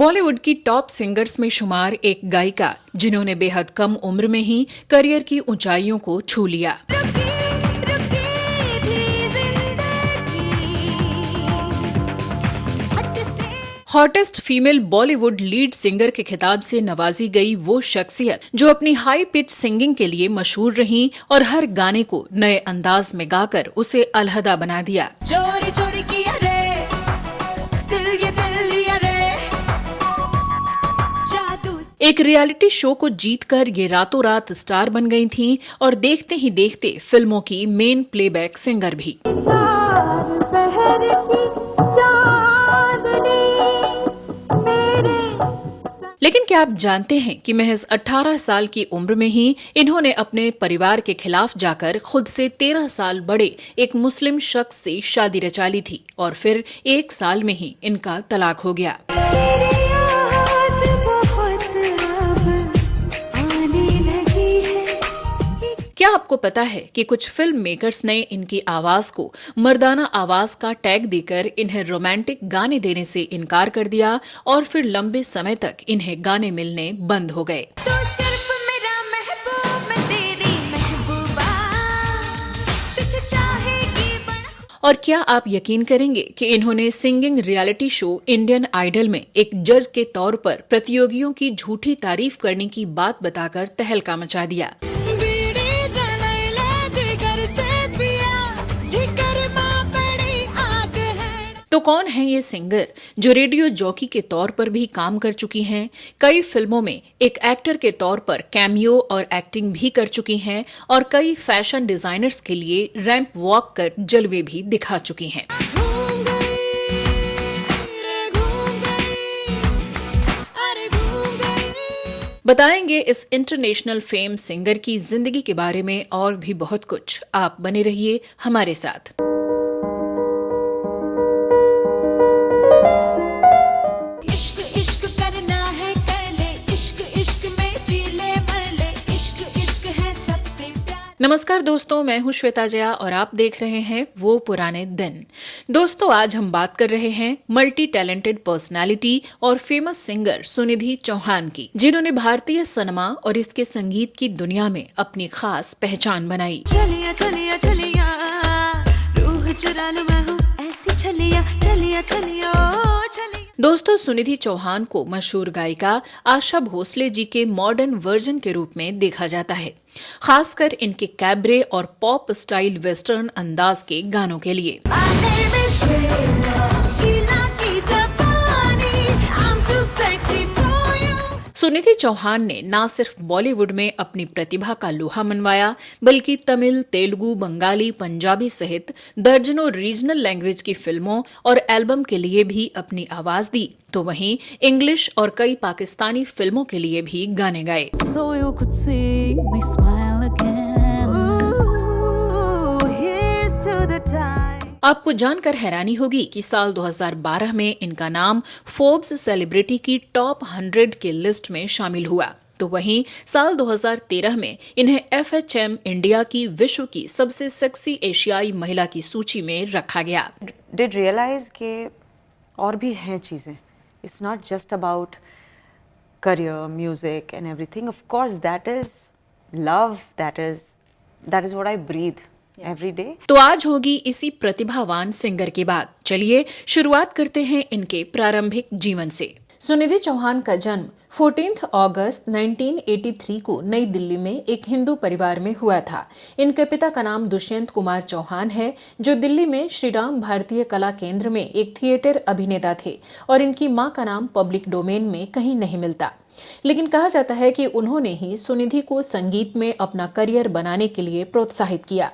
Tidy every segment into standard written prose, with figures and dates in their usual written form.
बॉलीवुड की top singers में शुमार एक गायिका जिन्होंने बेहद कम उम्र में ही करियर की ऊंचाइयों को छू लिया। Hottest female Bollywood lead singer के खिताब से नवाजी गई वो शख्सियत जो अपनी हाई पिच सिंगिंग के लिए मशहूर रही और हर गाने को नए अंदाज में गाकर उसे अलहदा बना दिया। चोरी चोरी किया रे, दिल ये दिल लिया रे, जादू। एक रियलिटी शो को जीतकर ये रातों रात स्टार बन गई थीं और देखते ही देखते फिल्मों की मेन प्लेबैक सिंगर भी। लेकिन क्या आप जानते हैं कि महज 18 साल की उम्र में ही इन्होंने अपने परिवार के खिलाफ जाकर खुद से 13 साल बड़े एक मुस्लिम शख्स से शादी रचा ली थी और फिर 1 साल में ही इनका तलाक हो गया। क्या आपको पता है कि कुछ फिल्म मेकर्स ने इनकी आवाज को मर्दाना आवाज का टैग देकर इन्हें रोमांटिक गाने देने से इनकार कर दिया और फिर लंबे समय तक इन्हें गाने मिलने बंद हो गए। तो सिर्फ मेरा महबूब, मैं तेरी महबूबा, तुझे चाहेगी बड़ा। और क्या आप यकीन करेंगे कि इन्होंने singing reality show Indian Idol में एक जज के तौर पर प्रतियोगियों की झूठी तारीफ करने की बात बताकर तहलका मचा दिया। तो कौन है ये सिंगर जो रेडियो जॉकी के तौर पर भी काम कर चुकी हैं, कई फिल्मों में एक एक्टर के तौर पर कैमियो और एक्टिंग भी कर चुकी हैं और कई फैशन डिजाइनर्स के लिए रैंप वॉक कर जलवे भी दिखा चुकी हैं। बताएंगे इस इंटरनेशनल फेम सिंगर की जिंदगी के बारे में और भी बहुत कुछ। आप बने रहिए हमारे साथ। नमस्कार दोस्तों, मैं हूं श्वेता जया और आप देख रहे हैं वो पुराने दिन। दोस्तों, आज हम बात कर रहे हैं मल्टी टैलेंटेड पर्सनालिटी और फेमस सिंगर सुनिधि चौहान की, जिन्होंने भारतीय सिनेमा और इसके संगीत की दुनिया में अपनी खास पहचान बनाई। चलिया चलिया चलिया, रूह चुरा लूं मैं हूं ऐसी छलिया, चलिया चलिया ओ चलिया। दोस्तों, सुनिधि चौहान को मशहूर गायिका आशा भोसले जी के मॉडर्न वर्जन के रूप में देखा जाता है, खासकर इनके कैबरे और पॉप स्टाइल वेस्टर्न अंदाज के गानों के लिए। सुनिधि चौहान ने न सिर्फ बॉलीवुड में अपनी प्रतिभा का लोहा मनवाया, बल्कि तमिल, तेलुगु, बंगाली, पंजाबी सहित दर्जनों रीजनल लैंग्वेज की फिल्मों और एल्बम के लिए भी अपनी आवाज दी, तो वहीं इंग्लिश और कई पाकिस्तानी फिल्मों के लिए भी गाने गाए। So you could see me smile again. Ooh, here's to the time. आपको जानकर हैरानी होगी कि साल 2012 में इनका नाम फोर्ब्स सेलिब्रिटी की टॉप 100 की लिस्ट में शामिल हुआ, तो वहीं साल 2013 में इन्हें FHM इंडिया की विश्व की सबसे सेक्सी एशियाई महिला की सूची में रखा गया। Did realize कि और भी हैं चीजें. It's not just about career, music and everything. Of course, that is love. That is what I breathe every day. तो आज होगी इसी प्रतिभावान सिंगर की बात। चलिए शुरुआत करते हैं इनके प्रारंभिक जीवन से। सुनिधि चौहान का जन्म 14 अगस्त 1983 को नई दिल्ली में एक हिंदू परिवार में हुआ था। इनके पिता का नाम दुष्यंत कुमार चौहान है, जो दिल्ली में श्रीराम भारतीय कला केंद्र में एक थिएटर अभिनेता थे, और इनकी मां का नाम पब्लिक डोमेन में कहीं नहीं मिलता। लेकिन कहा जाता है कि उन्होंने ही सुनिधि को संगीत में अपना करियर बनाने के लिए प्रोत्साहित किया।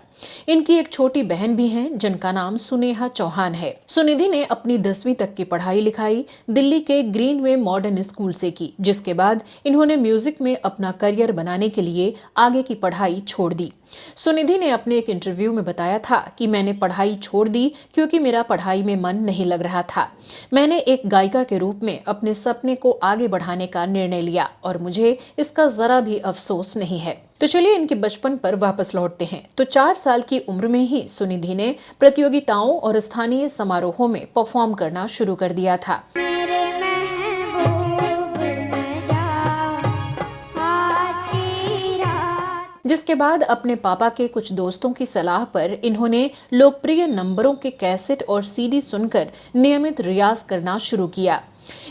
इनकी एक छोटी बहन भी है जिनका नाम सुनेहा चौहान है। सुनिधि ने अपनी 10वीं तक की पढ़ाई लिखाई दिल्ली के ग्रीनवे मॉडर्न स्कूल से की, जिसके बाद इन्होंने म्यूजिक में अपना करियर बनाने के लिए आगे की पढ़ाई छोड़ दी। सुनिधि ने अपने एक इंटरव्यू में बताया था कि मैंने पढ़ाई छोड़ दी क्योंकि मेरा पढ़ाई में मन नहीं लग रहा था। मैंने एक गायिका के रूप में अपने सपने को आगे बढ़ाने का निर्णय लिया और मुझे इसका जरा भी अफसोस नहीं है। तो चलिए इनके बचपन पर वापस लौटते हैं। तो 4 साल की उम्र में ही सुनिधि ने प्रतियोगिताओं और स्थानीय समारोहों में परफॉर्म करना शुरू कर दिया था। जिसके बाद अपने पापा के कुछ दोस्तों की सलाह पर इन्होंने लोकप्रिय नंबरों के कैसेट और सीडी सुनकर नियमित रियाज करना शुरू किया।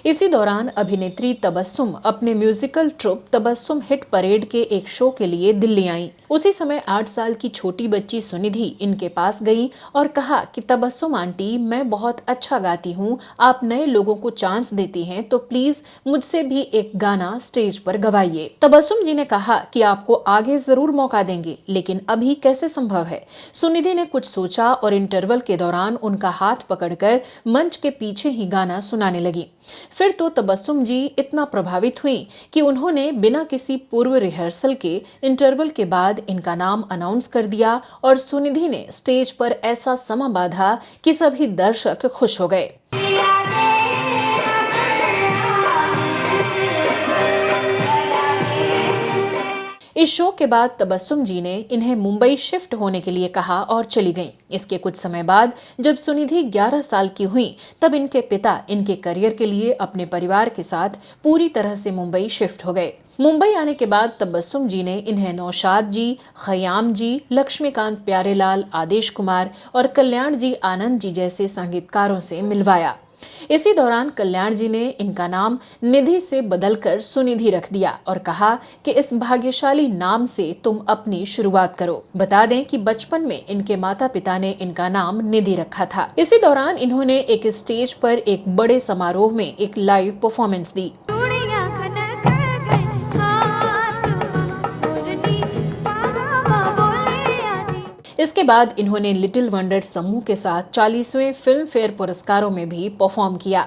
इसी दौरान अभिनेत्री तबस्सुम अपने musical troupe Tabassum hit parade के एक शो के लिए दिल्ली आईं। उसी समय 8 साल की छोटी बच्ची सुनिधि इनके पास गई और कहा कि तबस्सुम आंटी, मैं बहुत अच्छा गाती हूँ, आप नए लोगों को चांस देती हैं तो प्लीज मुझसे भी एक गाना स्टेज पर गवाइए। तबस्सुम जी ने कहा कि आपको आगे जरूर मौका देंगे, लेकिन अभी कैसे संभव है। सुनिधि ने कुछ सोचा और इंटरवल के दौरान उनका हाथ पकड़कर मंच के पीछे ही गाना सुनाने लगी। फिर तो तबस्सुम जी इतना प्रभावित हुई कि उन्होंने बिना किसी पूर्व रिहर्सल के इंटरवल के बाद इनका नाम अनाउंस कर दिया और सुनिधि ने स्टेज पर ऐसा समा बांधा कि सभी दर्शक खुश हो गए। इस शो के बाद तबस्सुम जी ने इन्हें मुंबई शिफ्ट होने के लिए कहा और चली गईं। इसके कुछ समय बाद जब सुनिधि 11 साल की हुई तब इनके पिता इनके करियर के लिए अपने परिवार के साथ पूरी तरह से मुंबई शिफ्ट हो गए। मुंबई आने के बाद तबस्सुम जी ने इन्हें नौशाद जी, खयाम जी, लक्ष्मीकांत प्यारेलाल, आदेश कुमार और कल्याण जी आनंद जी जैसे संगीतकारों से मिलवाया। इसी दौरान कल्याण जी ने इनका नाम निधि से बदलकर सुनिधि रख दिया और कहा कि इस भाग्यशाली नाम से तुम अपनी शुरुआत करो। बता दें कि बचपन में इनके माता पिता ने इनका नाम निधि रखा था। इसी दौरान इन्होंने एक स्टेज पर एक बड़े समारोह में एक लाइव परफॉर्मेंस दी। इसके बाद इन्होंने लिटिल वंडर समूह के साथ 40वें फिल्म फेयर पुरस्कारों में भी परफॉर्म किया।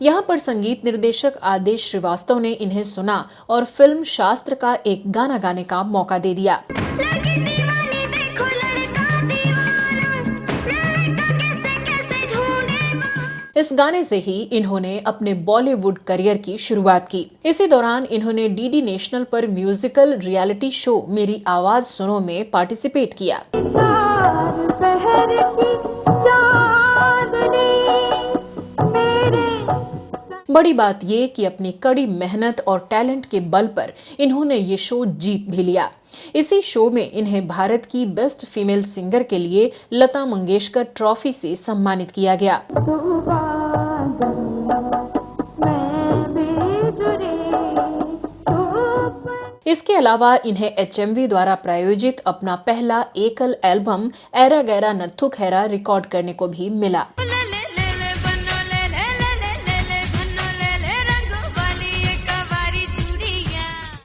यहाँ पर संगीत निर्देशक आदेश श्रीवास्तव ने इन्हें सुना और फिल्म शास्त्र का एक गाना गाने का मौका दे दिया। इस गाने से ही इन्होंने अपने बॉलीवुड करियर की शुरुआत की। इसी दौरान इन्होंने डीडी नेशनल पर म्यूजिकल रियलिटी शो मेरी आवाज सुनो में पार्टिसिपेट किया। बड़ी बात ये कि अपनी कड़ी मेहनत और टैलेंट के बल पर इन्होंने ये शो जीत भी लिया। इसी शो में इन्हें भारत की बेस्ट फीमेल सिंगर के लिए लता मंगेशकर ट्रॉफी से सम्मानित किया गया। इसके अलावा इन्हें HMV द्वारा प्रायोजित अपना पहला एकल एल्बम एरा गैरा नत्थु खैरा रिकॉर्ड करने को भी मिला।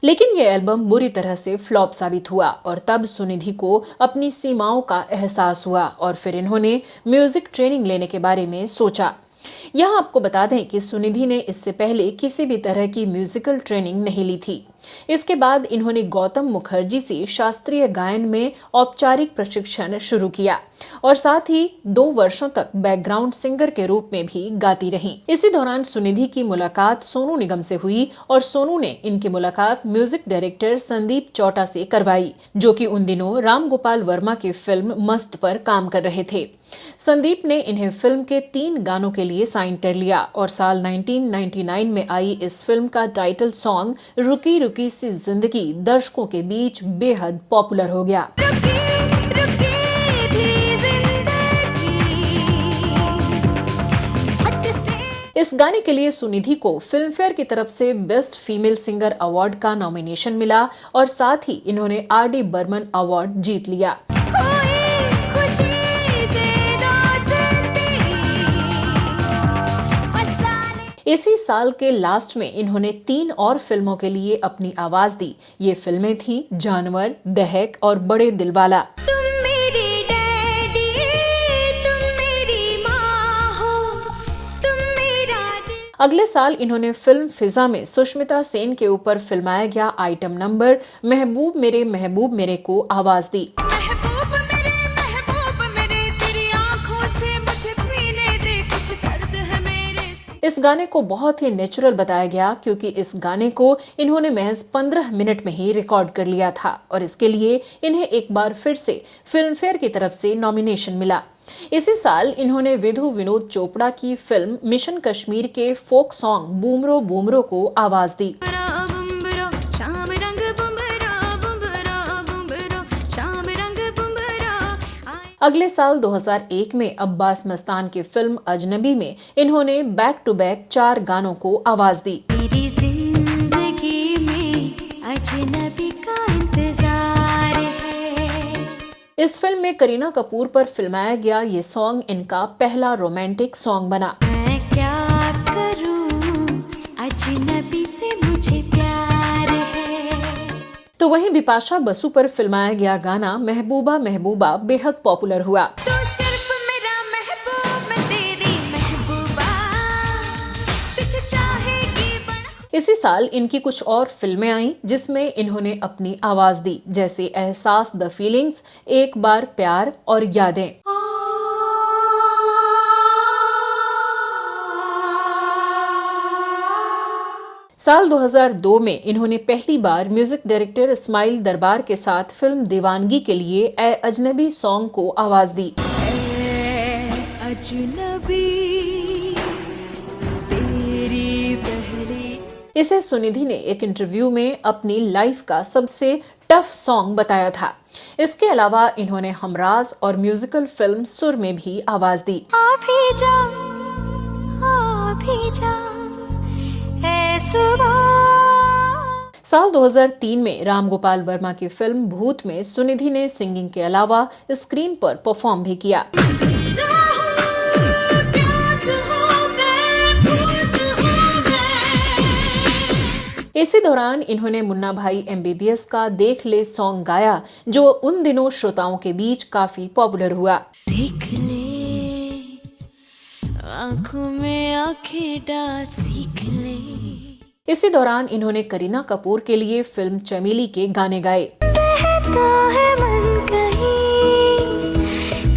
लेकिन ये एल्बम बुरी तरह से फ्लॉप साबित हुआ और तब सुनिधि को अपनी सीमाओं का एहसास हुआ और फिर इन्होंने म्यूजिक ट्रेनिंग लेने के बारे में सोचा। यहाँ आपको बता दें कि सुनिधि ने इससे पहले किसी भी तरह की म्यूजिकल ट्रेनिंग नहीं ली थी। इसके बाद इन्होंने गौतम मुखर्जी से शास्त्रीय गायन में औपचारिक प्रशिक्षण शुरू किया और साथ ही 2 वर्षों तक बैकग्राउंड सिंगर के रूप में भी गाती रहीं। इसी दौरान सुनिधि की मुलाकात सोनू निगम से हुई और सोनू ने इनकी मुलाकात म्यूजिक डायरेक्टर संदीप चौटा से करवाई, जो कि उन दिनों राम गोपाल वर्मा की फिल्म मस्त पर काम कर रहे थे। संदीप ने इन्हें फिल्म के 3 गानों के लिए साइन कर लिया और साल 1999 में आई इस फिल्म का टाइटल सॉन्ग रुकी रुकी सी जिंदगी दर्शकों के बीच बेहद पॉपुलर हो गया। इस गाने के लिए सुनिधि को फिल्म फेयर की तरफ से बेस्ट फीमेल सिंगर अवार्ड का नॉमिनेशन मिला और साथ ही इन्होंने RD बर्मन अवार्ड जीत लिया। इसी साल के लास्ट में इन्होंने 3 और फिल्मों के लिए अपनी आवाज दी। ये फिल्में थीं जानवर, दहक और बड़े दिलवाला। अगले साल इन्होंने फिल्म फिजा में सुष्मिता सेन के ऊपर फिल्माया गया आइटम नंबर महबूब मेरे को आवाज दी। इस गाने को बहुत ही नेचुरल बताया गया क्योंकि इस गाने को इन्होंने महज 15 मिनट में ही रिकॉर्ड कर लिया था और इसके लिए इन्हें एक बार फिर से फिल्म फेयर की तरफ से नॉमिनेशन मिला। इसी साल इन्होंने विधु विनोद चोपड़ा की फिल्म मिशन कश्मीर के फोक सॉन्ग बूमरो बूमरो को आवाज दी। बुम्बरो शाम रंग बुम्बरो शाम रंग बुम्बरो। अगले साल 2001 में अब्बास मस्तान की फिल्म अजनबी में इन्होंने बैक टू बैक 4 गानों को आवाज दी। मेरी जिंदगी में अजनबी का इंतजार है। इस फिल्म में करीना कपूर पर फिल्माया गया ये सॉन्ग इनका पहला रोमांटिक सॉन्ग बना। मैं क्या करूं अजनबी से मुझे प्यार है। तो वहीं बिपाशा बसु पर फिल्माया गया गाना महबूबा महबूबा बेहद पॉपुलर हुआ। तो सिर्फ मेरा महबूब मैं तेरी महबूबा तुझे चाहेगी बड़ा। इसी साल इनकी कुछ और फिल्में आईं जिसमें इन्होंने अपनी आवाज दी, जैसे एहसास, द फीलिंग्स, एक बार प्यार और यादें। साल 2002 में इन्होंने पहली बार म्यूजिक डायरेक्टर इस्माइल दरबार के साथ फिल्म दीवानगी के लिए ए अजनबी सॉन्ग को आवाज दी। अजनबी तेरी पहली। इसे सुनिधि ने एक इंटरव्यू में अपनी लाइफ का सबसे टफ सॉन्ग बताया था। इसके अलावा इन्होंने हमराज और म्यूजिकल फिल्म सुर में भी आवाज दी। अभी जा साल 2003 में राम गोपाल वर्मा की फिल्म भूत में सुनिधि ने सिंगिंग के अलावा स्क्रीन पर परफॉर्म भी किया। इसी दौरान इन्होंने मुन्ना भाई MBBS का देख ले सॉन्ग गाया, जो उन दिनों श्रोताओं के बीच काफी पॉपुलर हुआ। देख ले आंखों में आंखें डाल सीख ले। इसी दौरान इन्होंने करीना कपूर के लिए फिल्म चमेली के गाने गाए। बहता है मन कहीं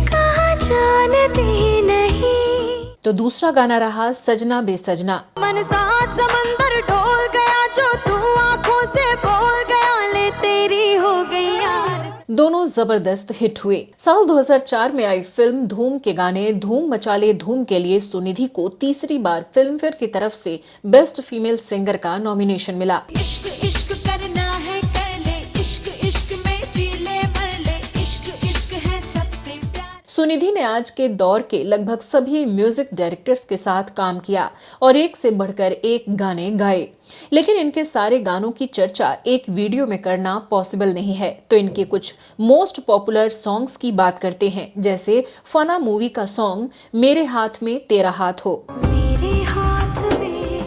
कहाँ जानते नहीं। तो दूसरा गाना रहा सजना बेसजना। मन साथ समंदर डोल गया जो तू आंखों से बोल गया ले तेरी हो गई यार। दोनों जबरदस्त हिट हुए। साल 2004 में आई फिल्म धूम के गाने धूम मचाले धूम के लिए सुनिधि को तीसरी बार फिल्म फेयर की तरफ से बेस्ट फीमेल सिंगर का नॉमिनेशन मिला। इश्क इश्क करना है कर ले, इश्क इश्क में जी ले मर ले, इश्क इश्क है सबसे प्यार। सुनिधि ने आज के दौर के लगभग सभी म्यूजिक डायरेक्टर्स के साथ काम किया और एक से बढ़कर एक गाने गाए, लेकिन इनके सारे गानों की चर्चा एक वीडियो में करना पॉसिबल नहीं है। तो इनके कुछ मोस्ट पॉपुलर सॉन्ग्स की बात करते हैं, जैसे फना मूवी का सॉन्ग मेरे हाथ में तेरा हाथ हो। मेरे हाथ में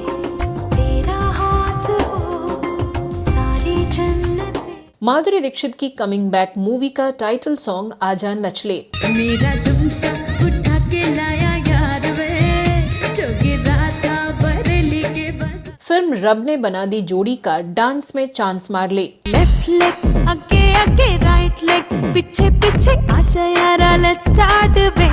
तेरा हाथ हो सारी जन्नतें। माधुरी दीक्षित की कमिंग बैक मूवी का टाइटल सॉन्ग आजा नचले। मेरा झुमका उठा के लाया यार वे जो गिरा था बरेली के बस। फिल्म रब ने बना दी जोड़ी का डांस में चांस मार ले। लेफ्ट लेग आगे आगे राइट लेग पीछे पीछे आजा यारा लेट्स स्टार्ट वे।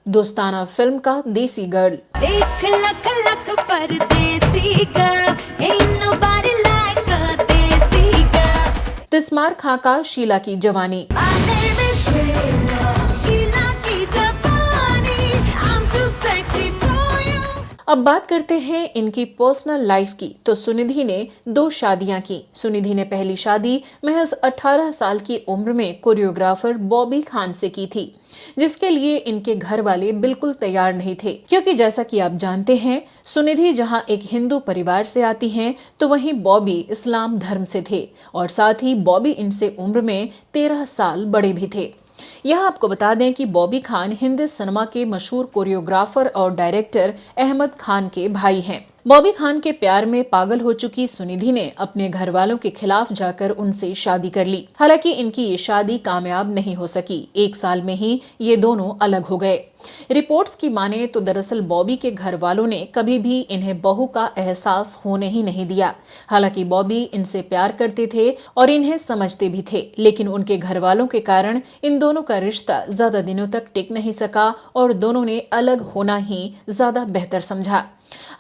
दोस्ताना फिल्म का देसी गर्ल। एक लख लख परदेसी girl ain't nobody like a देसी गर्ल। तिस्मार खां का शीला की जवानी। My name is Sheila, Sheila की जवानी I'm too sexy for you। अब बात करते हैं इनकी पर्सनल लाइफ की। तो सुनिधि ने 2 शादियां की। सुनिधि ने पहली शादी महज 18 साल की उम्र में कोरियोग्राफर बॉबी खान से की थी, जिसके लिए इनके घर वाले बिल्कुल तैयार नहीं थे, क्योंकि जैसा कि आप जानते हैं सुनिधि जहां एक हिंदू परिवार से आती हैं, तो वहीं बॉबी इस्लाम धर्म से थे और साथ ही बॉबी इनसे उम्र में 13 साल बड़े भी थे। यहाँ आपको बता दें कि बॉबी खान हिंदी सिनेमा के मशहूर कोरियोग्राफर और डायरेक्टर अहमद खान के भाई हैं। बॉबी खान के प्यार में पागल हो चुकी सुनिधि ने अपने घर वालों के खिलाफ जाकर उनसे शादी कर ली। हालांकि इनकी ये शादी कामयाब नहीं हो सकी। 1 साल में ही ये दोनों अलग हो गए। रिपोर्ट्स की माने तो दरअसल बॉबी के घर वालों ने कभी भी इन्हें बहू का एहसास होने ही नहीं दिया। हालांकि बॉबी इनसे प्यार करते थे और इन्हें समझते भी थे, लेकिन उनके घर वालों के कारण इन दोनों का रिश्ता ज्यादा दिनों तक टिक नहीं सका और दोनों ने अलग होना ही ज्यादा बेहतर समझा।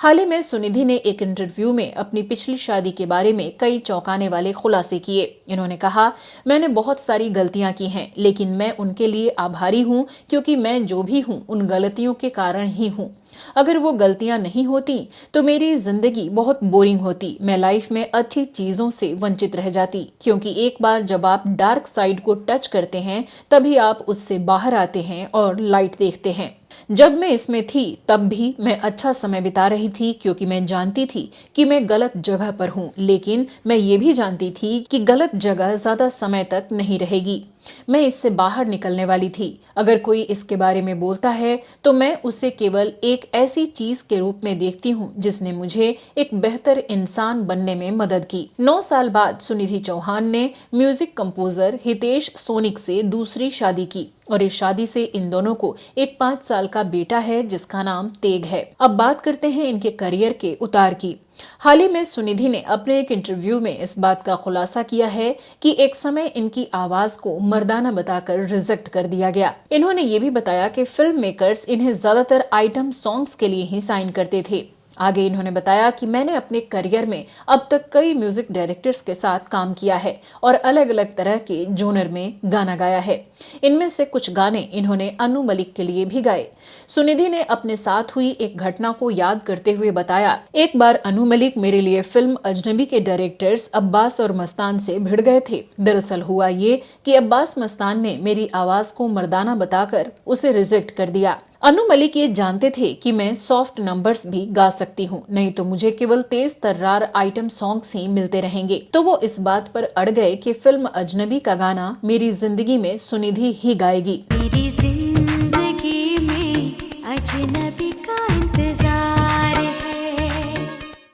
हाल ही में सुनिधि ने एक इंटरव्यू में अपनी पिछली शादी के बारे में कई चौंकाने वाले खुलासे किए। इन्होंने कहा, मैंने बहुत सारी गलतियां की हैं, लेकिन मैं उनके लिए आभारी हूं क्योंकि मैं जो भी हूं उन गलतियों के कारण ही हूं। अगर वो गलतियां नहीं होती तो मेरी जिंदगी बहुत बोरिंग होती, मैं लाइफ में अच्छी चीजों से वंचित रह जाती, क्योंकि एक बार जब आप डार्क साइड को टच करते हैं तभी आप उससे बाहर आते हैं और लाइट देखते हैं। जब मैं इसमें थी तब भी मैं अच्छा समय बिता रही थी क्योंकि मैं जानती थी कि मैं गलत जगह पर हूँ, लेकिन मैं ये भी जानती थी कि गलत जगह ज्यादा समय तक नहीं रहेगी। मैं इससे बाहर निकलने वाली थी। अगर कोई इसके बारे में बोलता है तो मैं उसे केवल एक ऐसी चीज के रूप में देखती हूँ जिसने मुझे एक बेहतर इंसान बनने में मदद की। 9 साल बाद सुनिधि चौहान ने म्यूजिक कंपोजर हितेश सोनिक से दूसरी शादी की और इस शादी से इन दोनों को एक 5 साल का बेटा है जिसका नाम तेग है। अब बात करते हैं इनके करियर के उतार की। हाल ही में सुनिधि ने अपने एक इंटरव्यू में इस बात का खुलासा किया है कि एक समय इनकी आवाज को मर्दाना बताकर रिजेक्ट कर दिया गया। इन्होंने ये भी बताया कि फिल्म मेकर्स इन्हें ज्यादातर आइटम सॉन्ग्स के लिए ही साइन करते थे। आगे इन्होंने बताया कि मैंने अपने करियर में अब तक कई म्यूजिक डायरेक्टर्स के साथ काम किया है और अलग अलग तरह के जोनर में गाना गाया है। इनमें से कुछ गाने इन्होंने अनु मलिक के लिए भी गाए। सुनिधि ने अपने साथ हुई एक घटना को याद करते हुए बताया, एक बार अनु मलिक मेरे लिए फिल्म अजनबी के डायरेक्टर्स अब्बास और मस्तान से भिड़ गए थे। दरअसल हुआ ये कि अब्बास मस्तान ने मेरी आवाज को मर्दाना बताकर उसे रिजेक्ट कर दिया। अनु मलिक ये जानते थे कि मैं सॉफ्ट नंबर्स भी गा सकती हूँ, नहीं तो मुझे केवल तेज तर्रार आइटम सॉन्ग्स ही मिलते रहेंगे। तो वो इस बात पर अड़ गए कि फिल्म अजनबी का गाना मेरी जिंदगी में सुनिधि ही गाएगी। मेरी जिंदगी में अजनबी का इंतजार है।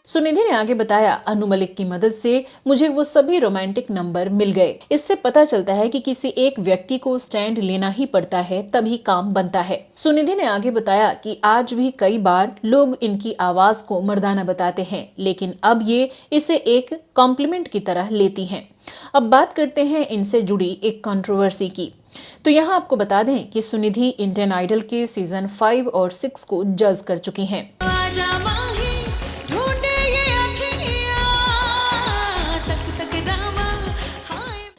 सुनिधि ने आगे बताया, अनु मलिक की मदद से मुझे वो सभी रोमांटिक नंबर मिल गए। इससे पता चलता है कि किसी एक व्यक्ति को स्टैंड लेना ही पड़ता है तभी काम बनता है। सुनिधि ने आगे बताया कि आज भी कई बार लोग इनकी आवाज को मर्दाना बताते हैं, लेकिन अब ये इसे एक कॉम्प्लीमेंट की तरह लेती हैं। अब बात करते हैं इनसे जुड़ी एक कंट्रोवर्सी की। तो यहाँ आपको बता दें कि सुनिधि इंडियन आइडल के सीजन 5 और 6 को जज कर चुकी हैं।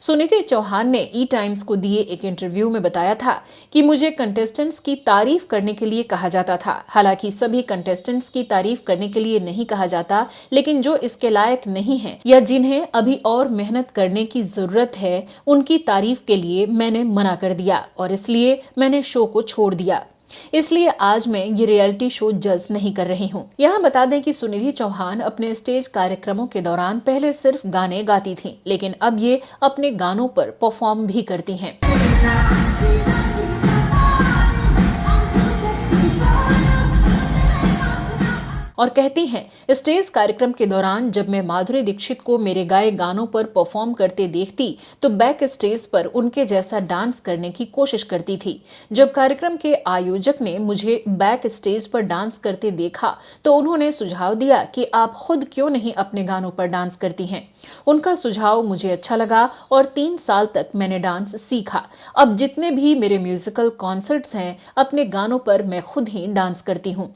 सुनिधि चौहान ने ई टाइम्स को दिए एक इंटरव्यू में बताया था कि मुझे कंटेस्टेंट्स की तारीफ करने के लिए कहा जाता था। हालांकि सभी कंटेस्टेंट्स की तारीफ करने के लिए नहीं कहा जाता, लेकिन जो इसके लायक नहीं हैं या जिन्हें अभी और मेहनत करने की जरूरत है, उनकी तारीफ के लिए मैंने मना कर दिया और इसलिए मैंने शो को छोड़ दिया। इसलिए आज मैं ये रियलिटी शो जज नहीं कर रही हूँ। यहाँ बता दें कि सुनिधि चौहान अपने स्टेज कार्यक्रमों के दौरान पहले सिर्फ गाने गाती थीं, लेकिन अब ये अपने गानों पर परफॉर्म भी करती हैं। और कहती हैं, स्टेज कार्यक्रम के दौरान जब मैं माधुरी दीक्षित को मेरे गाए गानों पर परफॉर्म करते देखती तो बैक स्टेज पर उनके जैसा डांस करने की कोशिश करती थी। जब कार्यक्रम के आयोजक ने मुझे बैक स्टेज पर डांस करते देखा तो उन्होंने सुझाव दिया कि आप खुद क्यों नहीं अपने गानों पर डांस करती हैं। उनका सुझाव मुझे अच्छा लगा और 3 साल तक मैंने डांस सीखा। अब जितने भी मेरे म्यूजिकल कॉन्सर्ट्स हैं, अपने गानों पर मैं खुद ही डांस करती हूँ।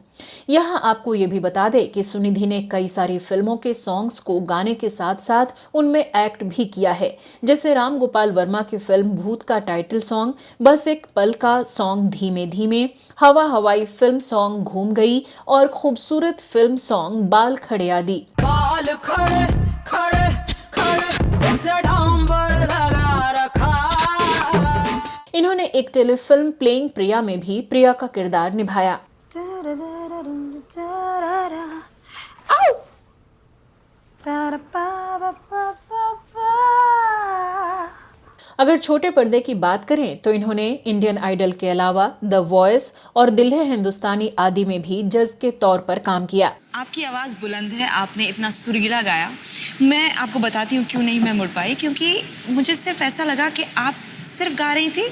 यहाँ आपको ये भी बता दे कि सुनिधि ने कई सारी फिल्मों के सॉन्ग्स को गाने के साथ साथ उनमें एक्ट भी किया है। जैसे राम गोपाल वर्मा की फिल्म भूत का टाइटल सॉन्ग बस एक पल का सॉन्ग धीमे धीमे, हवा हवाई फिल्म सॉन्ग घूम गई और खूबसूरत फिल्म सॉन्ग बाल खड़े आदि। बाल खड़े खड़े खड़े जैसे डांबर लगा रखा। इन्होंने एक टेलीफिल्म प्लेइंग प्रिया में भी प्रिया का किरदार निभाया। अगर छोटे पर्दे की बात करें तो इन्होंने इंडियन आइडल के अलावा द वॉइस और दिल है हिंदुस्तानी आदि में भी जज के तौर पर काम किया। आपकी आवाज़ बुलंद है, आपने इतना सुरीला गाया। मैं आपको बताती हूँ क्यों नहीं मैं मुड़ पाई, क्योंकि मुझे सिर्फ ऐसा लगा कि आप सिर्फ गा रही थी,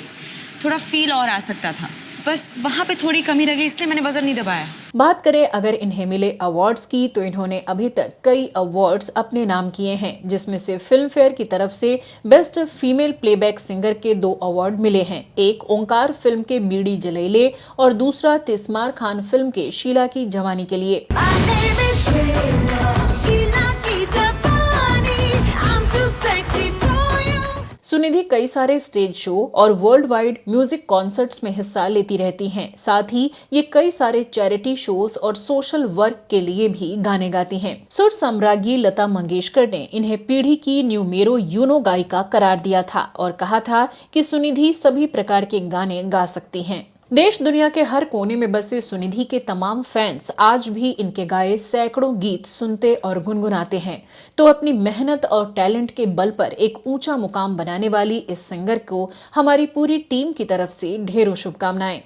थोड़ा फील और आ सकता था, बस वहाँ पे थोड़ी कमी रह गई, इसलिए मैंने बजर नहीं दबाया। बात करें अगर इन्हें मिले अवार्ड्स की, तो इन्होंने अभी तक कई अवार्ड्स अपने नाम किए हैं, जिसमें से फिल्म फेयर की तरफ से बेस्ट फीमेल प्लेबैक सिंगर के 2 अवार्ड मिले हैं। एक ओंकार फिल्म के बीड़ी जलेले और दूसरा तिस्मार खान फिल्म के शीला की जवानी के लिए। My name is Sheila, Sheila की जवानी, I'm too sexy for you. Sunidhi कई सारे स्टेज शो और वर्ल्ड वाइड म्यूजिक कॉन्सर्ट्स में हिस्सा लेती रहती हैं। साथ ही ये कई सारे चैरिटी शोज और सोशल वर्क के लिए भी गाने गाती हैं। सुर सम्राज्ञी लता मंगेशकर ने इन्हें पीढ़ी की न्यूमेरो यूनो गायिका करार दिया था और कहा था कि सुनिधि सभी प्रकार के गाने गा सकती हैं। देश दुनिया के हर कोने में बसे सुनिधि के तमाम फैंस आज भी इनके गाए सैकड़ों गीत सुनते और गुनगुनाते हैं। तो अपनी मेहनत और टैलेंट के बल पर एक ऊंचा मुकाम बनाने वाली इस सिंगर को हमारी पूरी टीम की तरफ से ढेरों शुभकामनाएं।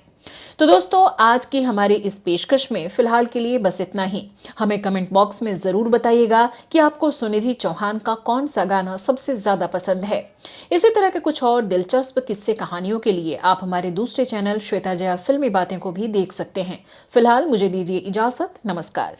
तो दोस्तों, आज की हमारी इस पेशकश में फिलहाल के लिए बस इतना ही। हमें कमेंट बॉक्स में जरूर बताइएगा कि आपको सुनिधि चौहान का कौन सा गाना सबसे ज्यादा पसंद है। इसी तरह के कुछ और दिलचस्प किस्से कहानियों के लिए आप हमारे दूसरे चैनल श्वेता जया फिल्मी बातें को भी देख सकते हैं। फिलहाल मुझे दीजिए इजाजत। नमस्कार।